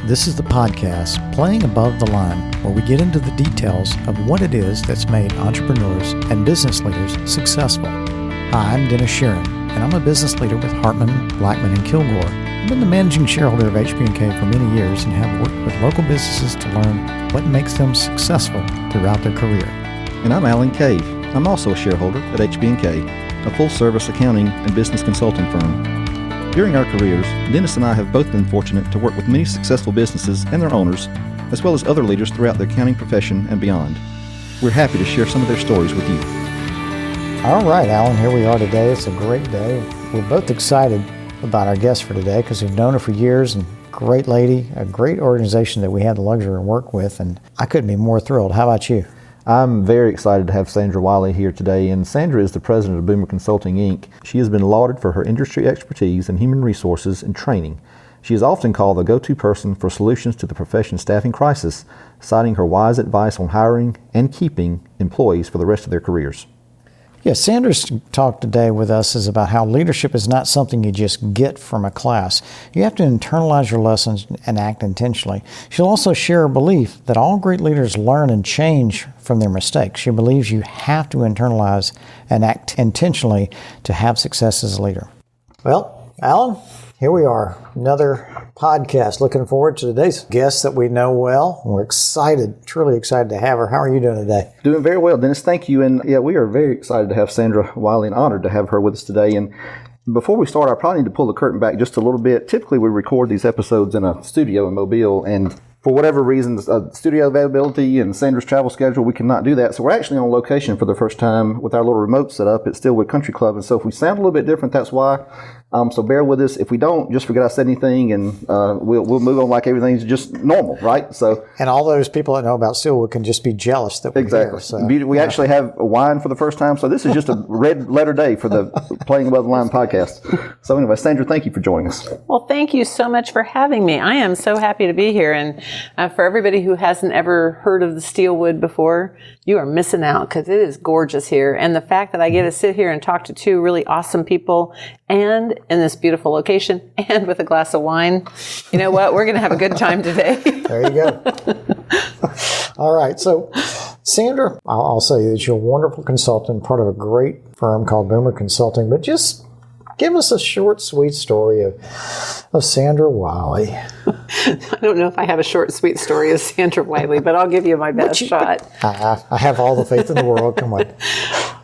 This is the podcast, Playing Above the Line, where we get into the details of what it is that's made entrepreneurs and business leaders successful. Hi, I'm Dennis Sheeran, and I'm a business leader with Hartman, Blackman, and Kilgore. I've been the managing shareholder of Ep.8 for many years and have worked with local businesses to learn what makes them successful throughout their career. And I'm Alan Cave. I'm also a shareholder at Ep.8, a full-service accounting and business consulting firm. During our careers, Dennis and I have both been fortunate to work with many successful businesses and their owners, as well as other leaders throughout the accounting profession and beyond. We're happy to share some of their stories with you. All right, Alan, here we are today. It's a great day. We're both excited about our guest for today because we've known her for years, and great lady, a great organization that we had the luxury to work with, and I couldn't be more thrilled. How about you? I'm very excited to have Sandra Wiley here today, and Sandra is the president of Boomer Consulting, Inc. She has been lauded for her industry expertise in human resources and training. She is often called the go-to person for solutions to the profession's staffing crisis, citing her wise advice on hiring and keeping employees for the rest of their careers. Yeah, Sandra's talk today with us is about how leadership is not something you just get from a class. You have to internalize your lessons and act intentionally. She'll also share a belief that all great leaders learn and change from their mistakes. She believes you have to internalize and act intentionally to have success as a leader. Well, Alan, here we are, another podcast. Looking forward to today's guest that we know well. We're excited, truly excited to have her. How are you doing today? Doing very well, Dennis. Thank you. And yeah, we are very excited to have Sandra Wiley and honored to have her with us today. And before we start, I probably need to pull the curtain back just a little bit. Typically, we record these episodes in a studio in Mobile, and for whatever reasons, studio availability and Sandra's travel schedule, we cannot do that. So we're actually on location for the first time with our little remote setup at Stillwood Country Club. And so if we sound a little bit different, that's why. So bear with us. If we don't, just forget I said anything, and we'll move on like everything's just normal, right? So, and all those people that know about Stillwood can just be jealous that we're exactly. Here. So, we actually have a wine for the first time, so this is just a red letter day for the Playing Above the Line podcast. So anyway, Sandra, thank you for joining us. Well, thank you so much for having me. I am so happy to be here, and for everybody who hasn't ever heard of the Stillwood before, you are missing out because it is gorgeous here. And the fact that I get to sit here and talk to two really awesome people and in this beautiful location and with a glass of wine, you know what? We're going to have a good time today. There you go. All right. So, Sandra, I'll say that you're a wonderful consultant, part of a great firm called Boomer Consulting, but just give us a short, sweet story of Sandra Wiley. I don't know if I have a short, sweet story of Sandra Wiley, but I'll give you my best shot. I have all the faith in the world. Come on.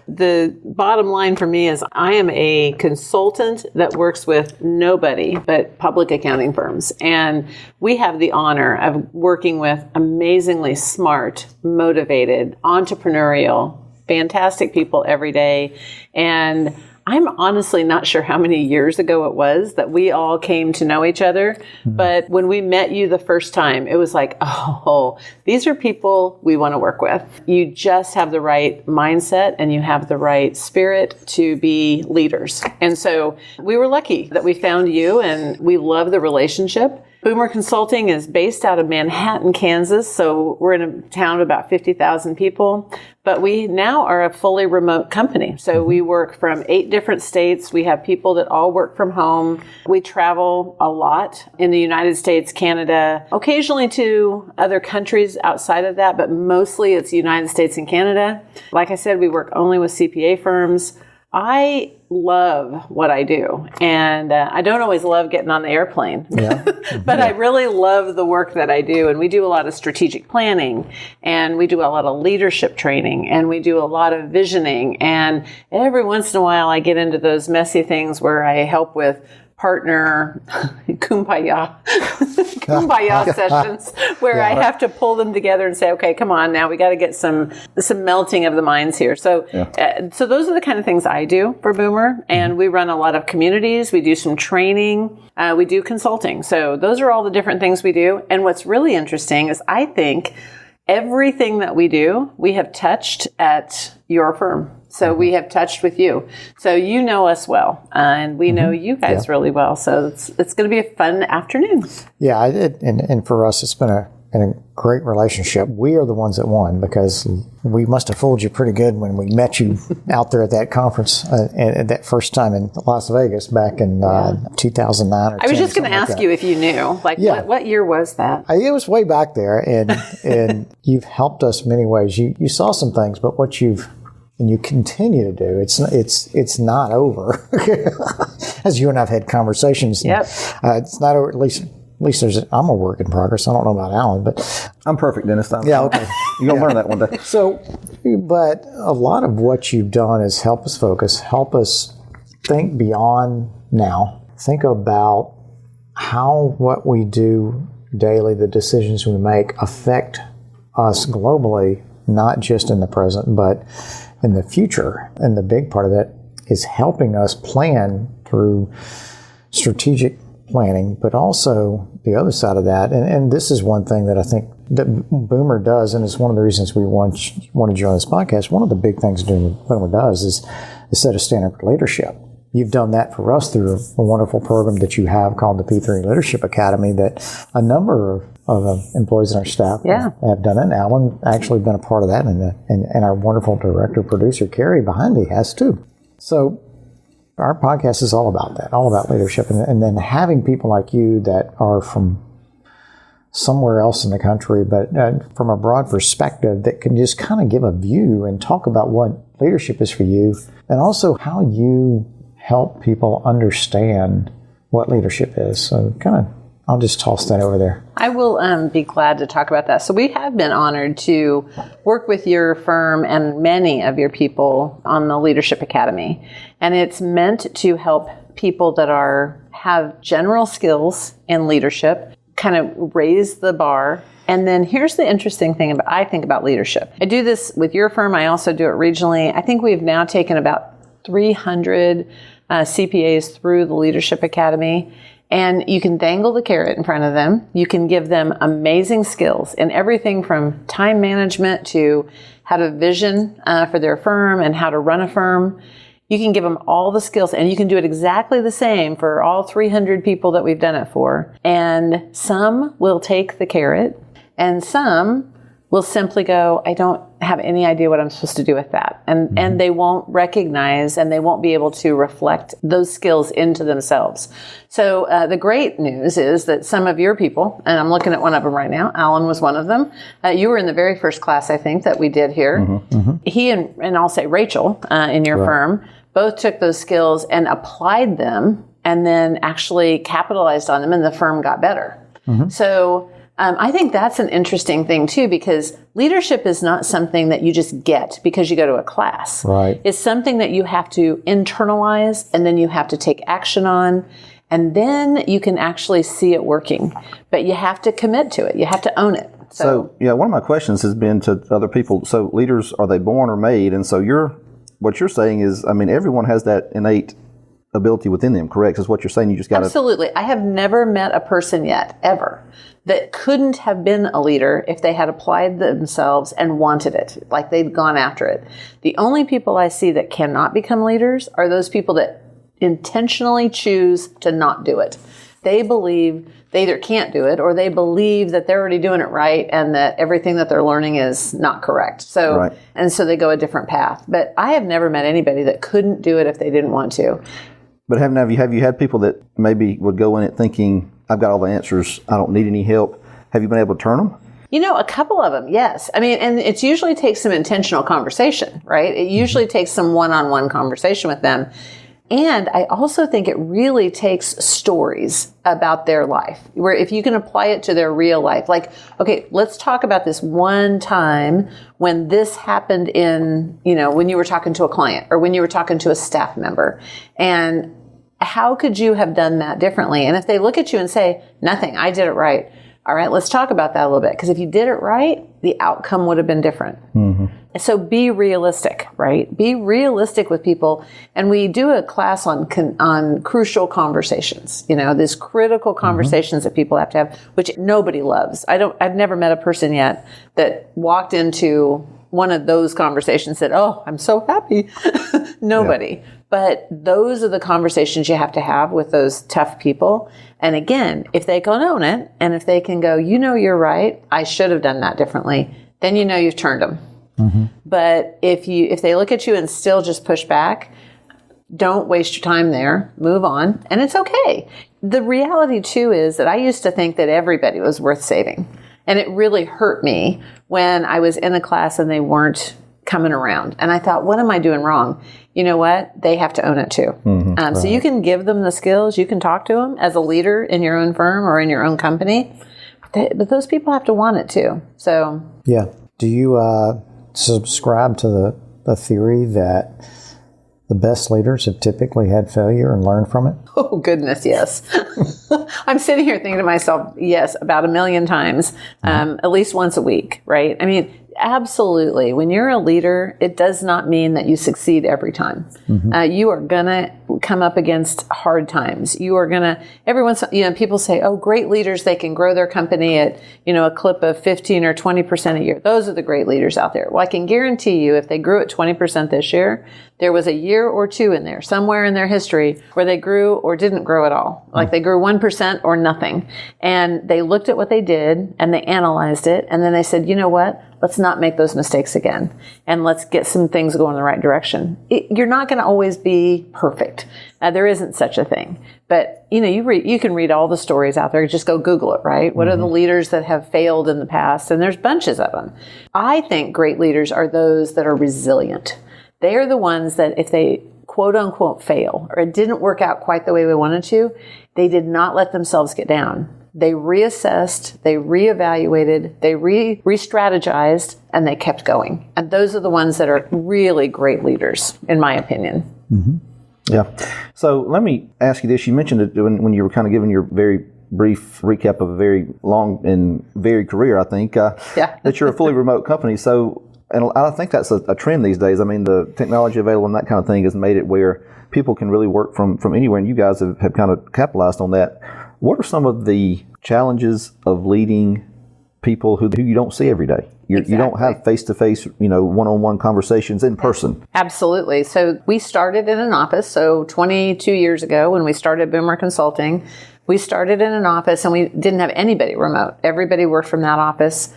The bottom line for me is I am a consultant that works with nobody but public accounting firms. And we have the honor of working with amazingly smart, motivated, entrepreneurial, fantastic people every day. And I'm honestly not sure how many years ago it was that we all came to know each other. Mm-hmm. But when we met you the first time, it was like, oh, these are people we want to work with. You just have the right mindset and you have the right spirit to be leaders. And so we were lucky that we found you, and we love the relationship. Boomer Consulting is based out of Manhattan, Kansas, so we're in a town of about 50,000 people, but we now are a fully remote company. So we work from 8 different states. We have people that all work from home. We travel a lot in the United States, Canada, occasionally to other countries outside of that, but mostly it's the United States and Canada. Like I said, we work only with CPA firms. I love what I do, and I don't always love getting on the airplane, but I really love the work that I do. And we do a lot of strategic planning, and we do a lot of leadership training, and we do a lot of visioning. And every once in a while, I get into those messy things where I help with partner kumbaya sessions where I have to pull them together and say, okay, come on now, we got to get some melting of the minds here. So so those are the kind of things I do for Boomer, and we run a lot of communities. We do some training. We do consulting. So those are all the different things we do. And what's really interesting is I think everything that we do, we have touched at your firm. So we have touched with you. So you know us well, and we know you guys really well. So it's going to be a fun afternoon. Yeah, and for us, it's been a in a great relationship. We are the ones that won because we must have fooled you pretty good when we met you out there at that conference at that first time in Las Vegas back in 2009 or 10. I was just going to ask you if you knew. What year was that? It was way back there, and you've helped us many ways. You saw some things, but what you continue to do, it's not over. As you and I've had conversations. Yep. It's not over, at least I'm a work in progress. I don't know about Alan, but I'm perfect, Dennis. Yeah, okay. You're going to learn that one day. So, but a lot of what you've done is help us focus, help us think beyond now, think about how what we do daily, the decisions we make, affect us globally, not just in the present, but in the future. And the big part of that is helping us plan through strategic planning, but also the other side of that. And this is one thing that I think that Boomer does, and it's one of the reasons we wanted you on this podcast. One of the big things Boomer does is set a standard for leadership. You've done that for us through a wonderful program that you have called the P3 Leadership Academy that a number of employees in our staff have done it. And Alan actually been a part of that, and our wonderful director, producer, Carrie behind me has too. So our podcast is all about that, all about leadership. And then having people like you that are from somewhere else in the country, but from a broad perspective that can just kind of give a view and talk about what leadership is for you, and also how you help people understand what leadership is. So I'll just toss that over there. I will be glad to talk about that. So we have been honored to work with your firm and many of your people on the Leadership Academy. And it's meant to help people that have general skills in leadership, kind of raise the bar. And then here's the interesting thing I think about leadership. I do this with your firm. I also do it regionally. I think we've now taken about 300 CPAs through the Leadership Academy. And you can dangle the carrot in front of them. You can give them amazing skills in everything from time management to how to vision for their firm and how to run a firm. You can give them all the skills, and you can do it exactly the same for all 300 people that we've done it for. And some will take the carrot, and some will simply go, I don't have any idea what I'm supposed to do with that. And they won't recognize, and they won't be able to reflect those skills into themselves. So the great news is that some of your people, and I'm looking at one of them right now, Alan was one of them. You were in the very first class, I think, that we did here. He and I'll say Rachel in your firm, both took those skills and applied them, and then actually capitalized on them, and the firm got better. So I think that's an interesting thing too, because leadership is not something that you just get because you go to a class. Right. It's something that you have to internalize, and then you have to take action on, and then you can actually see it working. But you have to commit to it. You have to own it. So one of my questions has been to other people, so leaders, are they born or made? And so what you're saying is, everyone has that innate ability within them, correct? Is what you're saying. You just got to... Absolutely. I have never met a person yet, ever, that couldn't have been a leader if they had applied themselves and wanted it, like they'd gone after it. The only people I see that cannot become leaders are those people that intentionally choose to not do it. They believe they either can't do it, or they believe that they're already doing it right and that everything that they're learning is not correct. So, and so they go a different path. But I have never met anybody that couldn't do it if they didn't want to. But have you had people that maybe would go in it thinking, I've got all the answers, I don't need any help? Have you been able to turn them? A couple of them, yes. And it usually takes some intentional conversation, right? It usually takes some one-on-one conversation with them. And I also think it really takes stories about their life, where if you can apply it to their real life, like, okay, let's talk about this one time when this happened when you were talking to a client or when you were talking to a staff member, and how could you have done that differently? And if they look at you and say, nothing, I did it right. All right, let's talk about that a little bit. Because if you did it right, the outcome would have been different. So be realistic, right? Be realistic with people. And we do a class on crucial conversations, these critical conversations that people have to have, which nobody loves. I've never met a person yet that walked into one of those conversations and said, oh, I'm so happy. Nobody. But those are the conversations you have to have with those tough people. And again, if they can own it, and if they can go, you're right, I should have done that differently, then you've turned them. Mm-hmm. But if they look at you and still just push back, don't waste your time there. Move on. And it's okay. The reality, too, is that I used to think that everybody was worth saving. And it really hurt me when I was in a class and they weren't coming around. And I thought, what am I doing wrong? You know what? They have to own it too. Mm-hmm, right. So you can give them the skills. You can talk to them as a leader in your own firm or in your own company. But those people have to want it too. So yeah. Do you subscribe to the theory that the best leaders have typically had failure and learned from it? Oh, goodness, yes. I'm sitting here thinking to myself, yes, about 1 million times, at least once a week, right? I mean, absolutely. When you're a leader, it does not mean that you succeed every time. Mm-hmm. You are going to come up against hard times. You are going to, every once, people say, oh, great leaders, they can grow their company at, a clip of 15 or 20% a year. Those are the great leaders out there. Well, I can guarantee you if they grew at 20% this year, there was a year or two in there, somewhere in their history, where they grew or didn't grow at all. Like they grew 1% or nothing. And they looked at what they did and they analyzed it. And then they said, you know what? Let's not make those mistakes again. And let's get some things going in the right direction. You're not going to always be perfect. There isn't such a thing. But, you can read all the stories out there. Just go Google it, right? What are the leaders that have failed in the past? And there's bunches of them. I think great leaders are those that are resilient. They are the ones that if they quote unquote fail or it didn't work out quite the way we wanted to, they did not let themselves get down. They reassessed, they reevaluated, they re-strategized, and they kept going. And those are the ones that are really great leaders, in my opinion. Mm-hmm. Yeah. So let me ask you this. You mentioned it when you were kind of giving your very brief recap of a very long and varied career, I think, that you're a fully remote company. So, and I think that's a trend these days. I mean, the technology available and that kind of thing has made it where people can really work from anywhere, and you guys have kind of capitalized on that. What are some of the challenges of leading people who you don't see every day? You don't have face-to-face, one-on-one conversations in person. Absolutely. So we started in an office. So 22 years ago when we started Boomer Consulting, we started in an office and we didn't have anybody remote. Everybody worked from that office.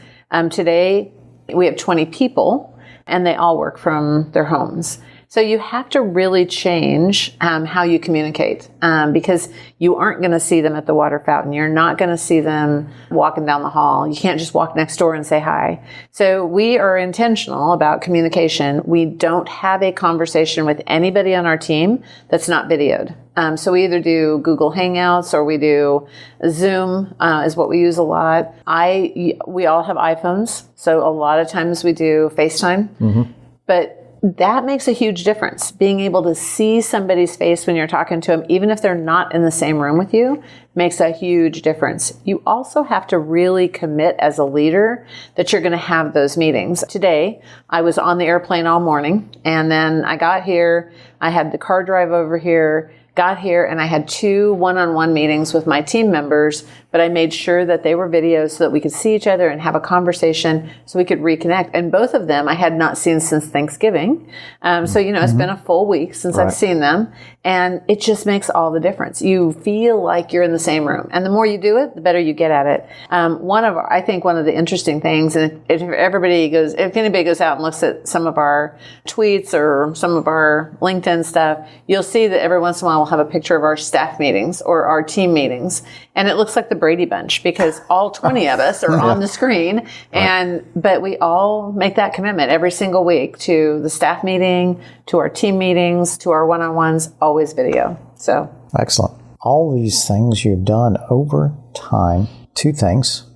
Today, we have 20 people and they all work from their homes. So you have to really change how you communicate because you aren't going to see them at the water fountain. You're not going to see them walking down the hall. You can't just walk next door and say hi. So we are intentional about communication. We don't have a conversation with anybody on our team that's not videoed. So we either do Google Hangouts or we do Zoom is what we use a lot. We all have iPhones. So a lot of times we do FaceTime. Mm-hmm. But that makes a huge difference. Being able to see somebody's face when you're talking to them, even if they're not in the same room with you, makes a huge difference. You also have to really commit as a leader that you're going to have those meetings. Today, I was on the airplane all morning, and then I got here, I had the car drive over here, got here, and I had 2 one-on-one meetings with my team members, but I made sure that they were videos so that we could see each other and have a conversation so we could reconnect. And both of them I had not seen since Thanksgiving. So, it's been a full week since I've seen them, and it just makes all the difference. You feel like you're in the same room, and the more you do it, the better you get at it. I think one of the interesting things, and if anybody goes out and looks at some of our tweets or some of our LinkedIn stuff, you'll see that every once in a while we'll have a picture of our staff meetings or our team meetings, and it looks like the Brady Bunch because all 20 of us are on the screen, but we all make that commitment every single week to the staff meeting, to our team meetings, to our one-on-ones, always video. So excellent. All these things you've done over time. 2 things.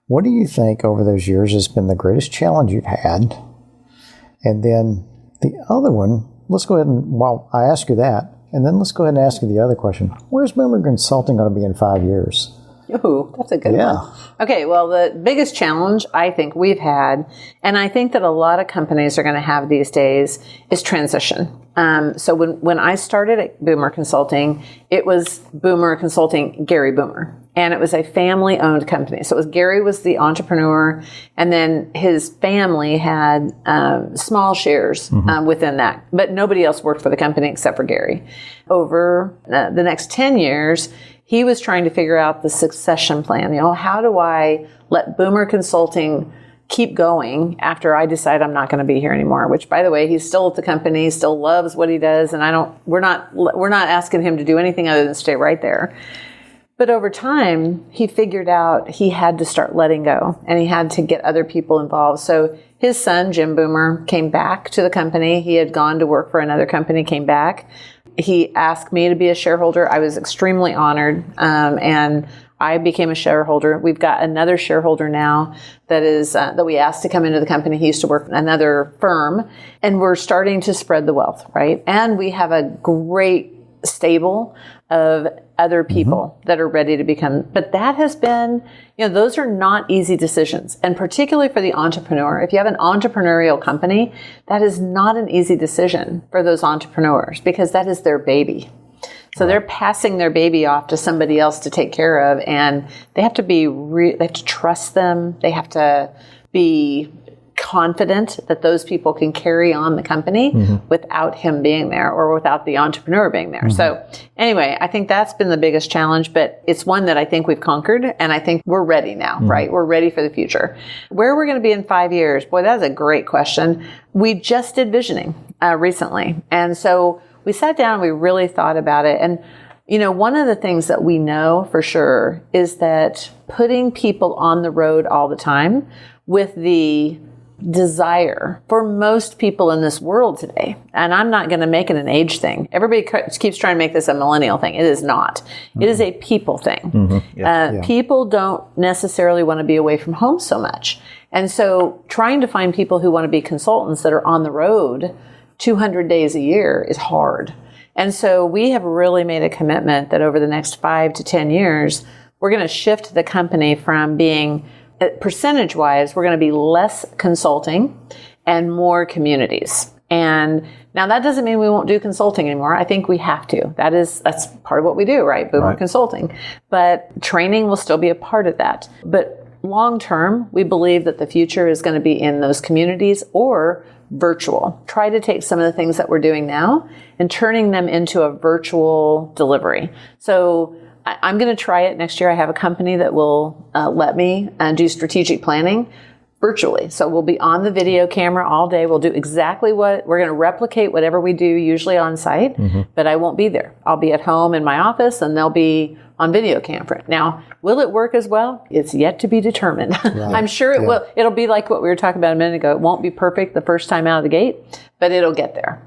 What do you think over those years has been the greatest challenge you've had? And then the other one, let's go ahead and, while I ask you that, and then let's go ahead and ask you the other question. Where's Boomer Consulting going to be in 5 years? Ooh, that's a good one. Okay, well, the biggest challenge I think we've had, and I think that a lot of companies are going to have these days, is transition. So when I started at Boomer Consulting, it was Boomer Consulting Gary Boomer. And it was a family-owned company. So Gary was the entrepreneur, and then his family had small shares within that. But nobody else worked for the company except for Gary. Over the next 10 years, he was trying to figure out the succession plan. How do I let Boomer Consulting keep going after I decide I'm not going to be here anymore? Which, by the way, he's still at the company, still loves what he does, and we're not asking him to do anything other than stay right there. But over time, he figured out he had to start letting go, and he had to get other people involved. So his son, Jim Boomer, came back to the company. He had gone to work for another company, came back. He asked me to be a shareholder. I was extremely honored, and I became a shareholder. We've got another shareholder now that we asked to come into the company. He used to work for another firm, and we're starting to spread the wealth, right? And we have a great stable of other people that are ready to become, but that has been, those are not easy decisions. And particularly for the entrepreneur, if you have an entrepreneurial company, that is not an easy decision for those entrepreneurs because that is their baby. So they're passing their baby off to somebody else to take care of, and they have to they have to trust them. They have to be confident that those people can carry on the company without him being there or without the entrepreneur being there. So anyway, I think that's been the biggest challenge, but it's one that I think we've conquered, and I think we're ready now, right? We're ready for the future. Where we're going to be in 5 years, boy, that's a great question. We just did visioning recently, and so we sat down and we really thought about it. And one of the things that we know for sure is that putting people on the road all the time with the desire for most people in this world today, and I'm not going to make it an age thing. Everybody keeps trying to make this a millennial thing. It is not. It is a people thing. People don't necessarily want to be away from home so much. And so trying to find people who want to be consultants that are on the road 200 days a year is hard. And so we have really made a commitment that over the next 5 to 10 years, we're going to shift the company from being percentage-wise, we're going to be less consulting and more communities. And now that doesn't mean we won't do consulting anymore. I think we have to. That's part of what we do, right? Boomer Consulting. But training will still be a part of that. But long term, we believe that the future is going to be in those communities or virtual. Try to take some of the things that we're doing now and turning them into a virtual delivery. So I'm going to try it next year. I have a company that will let me do strategic planning virtually. So we'll be on the video camera all day. We'll do exactly what we're going to replicate whatever we do usually on site, but I won't be there. I'll be at home in my office and they'll be on video camera. Now, will it work as well? It's yet to be determined. I'm sure it will. It'll be like what we were talking about a minute ago. It won't be perfect the first time out of the gate, but it'll get there.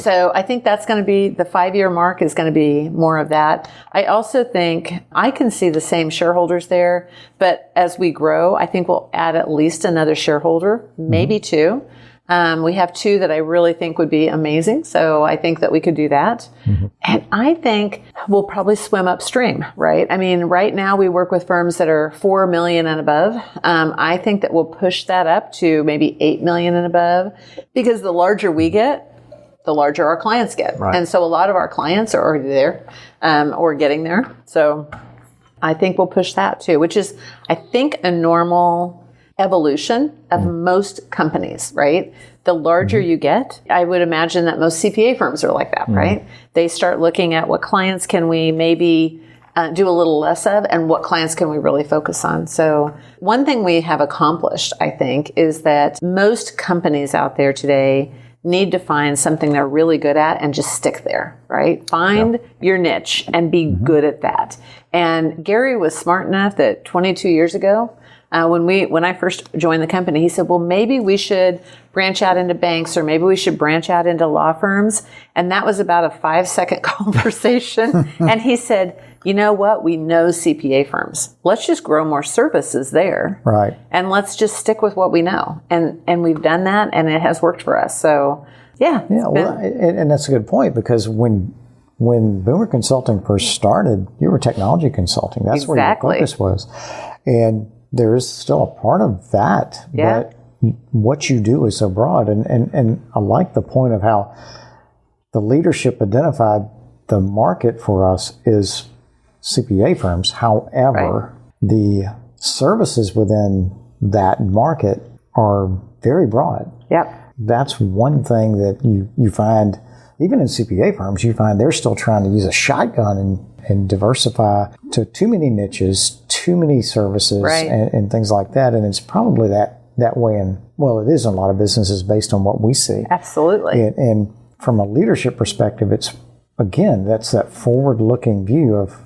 So I think that's going to be the 5-year mark is going to be more of that. I also think I can see the same shareholders there, but as we grow, I think we'll add at least another shareholder, maybe 2. We have 2 that I really think would be amazing. So I think that we could do that. And I think we'll probably swim upstream, right? I mean, right now we work with firms that are 4 million and above. I think that we'll push that up to maybe 8 million and above, because the larger we get, the larger our clients get. And so a lot of our clients are already there or getting there. So I think we'll push that too, which is, I think, a normal evolution of most companies, right? The larger you get, I would imagine that most CPA firms are like that, right? They start looking at what clients can we maybe do a little less of and what clients can we really focus on. So one thing we have accomplished, I think, is that most companies out there today need to find something they're really good at and just stick there, right? Find your niche and be good at that. And Gary was smart enough that 22 years ago, when I first joined the company, he said, well, maybe we should branch out into banks, or maybe we should branch out into law firms. And that was about a 5-second conversation. And he said, you know what? We know CPA firms. Let's just grow more services there. Right. And let's just stick with what we know. And we've done that, and it has worked for us. So, and that's a good point, because when Boomer Consulting first started, you were technology consulting. That's where your focus was. And there is still a part of that, but what you do is so broad. And I like the point of how the leadership identified the market for us is CPA firms. However, the services within that market are very broad. Yep. That's one thing that you find, even in CPA firms, you find they're still trying to use a shotgun and diversify to too many niches, too many services, and things like that. And it's probably that way it is in a lot of businesses based on what we see. Absolutely. And from a leadership perspective, it's, again, that's that forward-looking view of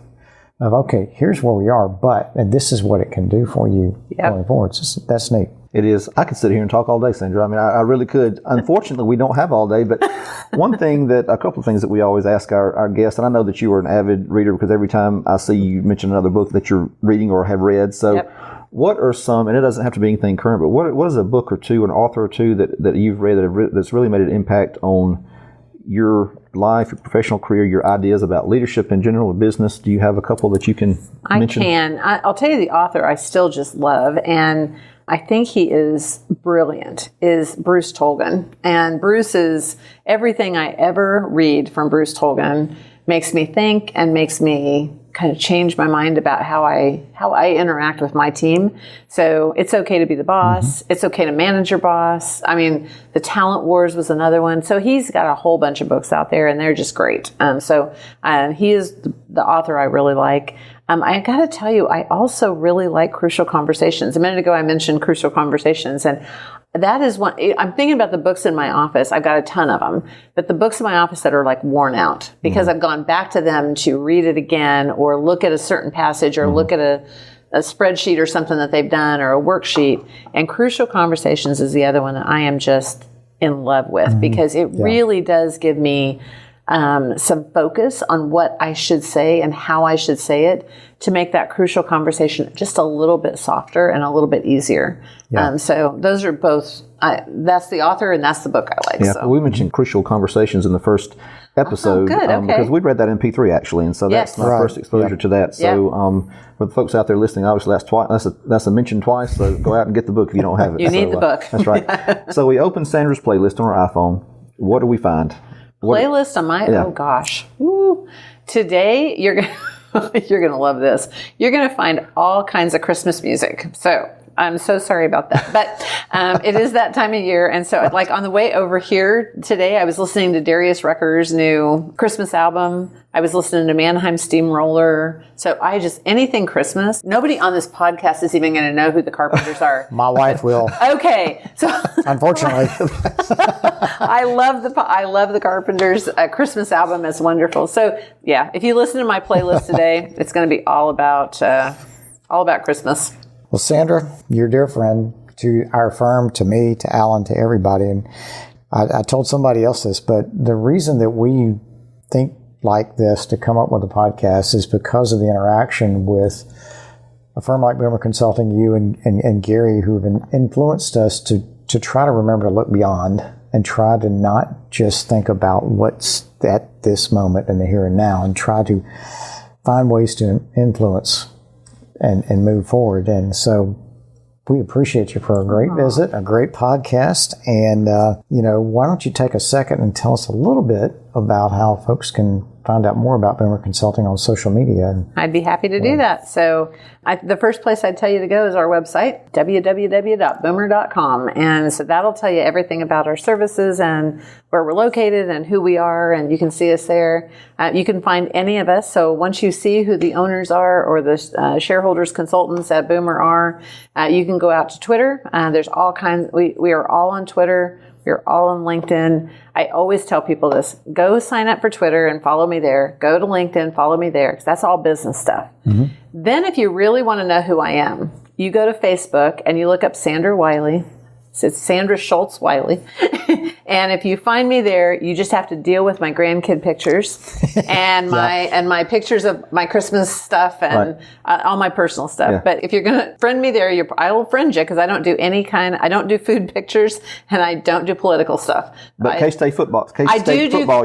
okay, here's where we are, and this is what it can do for you going forward. That's neat. It is. I could sit here and talk all day, Sandra. I mean, I really could. Unfortunately, we don't have all day, but a couple of things that we always ask our guests, and I know that you are an avid reader because every time I see you mention another book that you're reading or have read. So what are some, and it doesn't have to be anything current, but what is a book or two, an author or two that you've read that's really made an impact on your life, your professional career, your ideas about leadership in general or business? Do you have a couple that you can mention? I can. I'll tell you the author I still just love, and I think he is brilliant, is Bruce Tolgan. And Bruce is, everything I ever read from Bruce Tolgan makes me think and makes me kind of change my mind about how I interact with my team. So it's okay to be the boss. It's okay to manage your boss. I mean, The Talent Wars was another one. So he's got a whole bunch of books out there, and they're just great. So he is the author I really like. I got to tell you, I also really like Crucial Conversations. A minute ago, I mentioned Crucial Conversations, and that is one. I'm thinking about the books in my office. I've got a ton of them, but the books in my office that are like worn out because I've gone back to them to read it again or look at a certain passage or look at a spreadsheet or something that they've done or a worksheet. And Crucial Conversations is the other one that I am just in love with because it really does give me some focus on what I should say and how I should say it to make that crucial conversation just a little bit softer and a little bit easier. So those are both, that's the author and that's the book I like. Yeah, so. We mentioned Crucial Conversations in the first episode because we read that in P3 actually, and so that's my first exposure to that. So for the folks out there listening, obviously that's a mention twice, so go out and get the book if you don't have it. You need the book. That's right. So we open Sandra's playlist on our iPhone. What do we find? Playlist on my, oh gosh. Woo. Today, you're going to love this. You're going to find all kinds of Christmas music. So I'm so sorry about that. But it is that time of year. And so like on the way over here today, I was listening to Darius Rucker's new Christmas album. I was listening to Mannheim Steamroller. So anything Christmas. Nobody on this podcast is even going to know who the Carpenters are. My wife will. Okay. So unfortunately. I love the Carpenters. Christmas album is wonderful. So yeah, if you listen to my playlist today, it's going to be all about Christmas. Well, Sandra, your dear friend, to our firm, to me, to Alan, to everybody, and I told somebody else this, but the reason that we think like this to come up with a podcast is because of the interaction with a firm like Boomer Consulting, you and Gary, who have influenced us to try to remember to look beyond and try to not just think about what's at this moment in the here and now, and try to find ways to influence and move forward. And so we appreciate you for a great visit, a great podcast. And, why don't you take a second and tell us a little bit about how folks can find out more about Boomer Consulting on social media? I'd be happy to do that. So the first place I'd tell you to go is our website, www.boomer.com. And so that'll tell you everything about our services and where we're located and who we are. And you can see us there. You can find any of us. So once you see who the owners are or the shareholders, consultants at Boomer are, you can go out to Twitter. There's all kinds. We are all on Twitter. We're all on LinkedIn. I always tell people this. Go sign up for Twitter and follow me there. Go to LinkedIn, follow me there, because that's all business stuff. Then if you really want to know who I am, you go to Facebook and you look up Sandra Wiley. So it's Sandra Schultz Wiley. And if you find me there, you just have to deal with my grandkid pictures and my pictures of my Christmas stuff and all my personal stuff. Yeah. But if you're going to friend me there, I will friend you because I don't do I don't do food pictures and I don't do political stuff. But K-State football,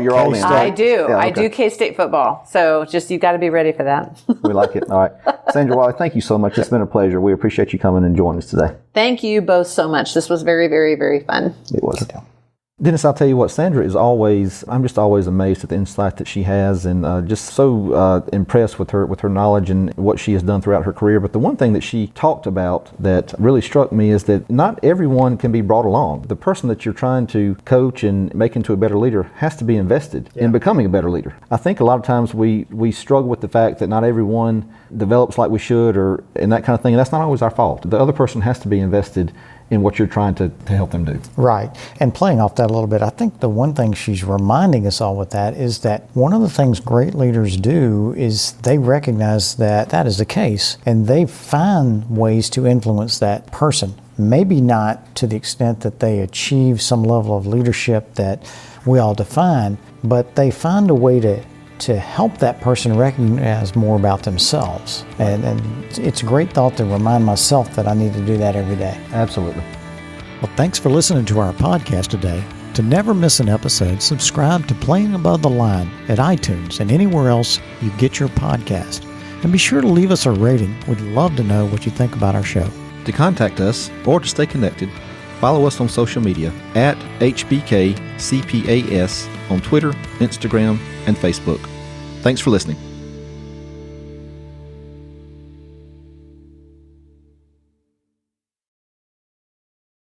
you're all in. I do. Yeah, okay. I do K-State football. So just, you got to be ready for that. We like it. All right. Sandra Wiley, thank you so much. It's been a pleasure. We appreciate you coming and joining us today. Thank you both so much. This was very, very, very fun. It was. Dennis, I'll tell you what, Sandra is I'm just always amazed at the insight that she has, and just so impressed with her knowledge and what she has done throughout her career. But the one thing that she talked about that really struck me is that not everyone can be brought along. The person that you're trying to coach and make into a better leader has to be invested in becoming a better leader. I think a lot of times we struggle with the fact that not everyone develops like we should, and that kind of thing, and that's not always our fault. The other person has to be invested in what you're trying to help them do. Right. And playing off that a little bit, I think the one thing she's reminding us all with that is that one of the things great leaders do is they recognize that that is the case, and they find ways to influence that person. Maybe not to the extent that they achieve some level of leadership that we all define, but they find a way to help that person recognize more about themselves. And it's a great thought to remind myself that I need to do that every day. Absolutely. Well, thanks for listening to our podcast today. To never miss an episode, subscribe to Playing Above the Line at iTunes and anywhere else you get your podcast. And be sure to leave us a rating. We'd love to know what you think about our show. To contact us or to stay connected, follow us on social media at HBKCPAS on Twitter, Instagram, and Facebook. Thanks for listening.